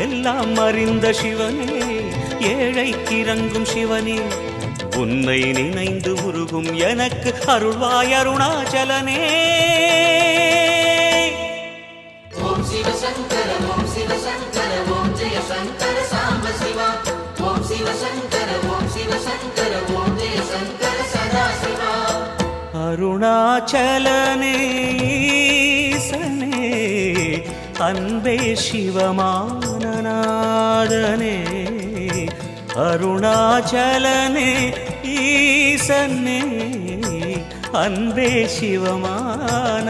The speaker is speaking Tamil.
எல்லாம் அறிந்த சிவனே, ஏழைக்கிறங்கும் சிவனே, உன்னை நினைந்து உருகும் எனக்கு அருள்வாய் அருணாச்சலனே. ஓம் சிவ சங்கர ஓம் சிவ சங்கர ஓம் ஜெய சங்கர சாம்ப சிவா. ஓம் சிவ சங்கர ஓம் சிவ சங்கர ஓம் ஜெய சங்கர சதா சிவா. அருணாச்சலனே ஈசனே, அன்பே சிவமானநாதனே. அருணாச்சலனே ஈசனே, அன்பே சிவமானநாதனே.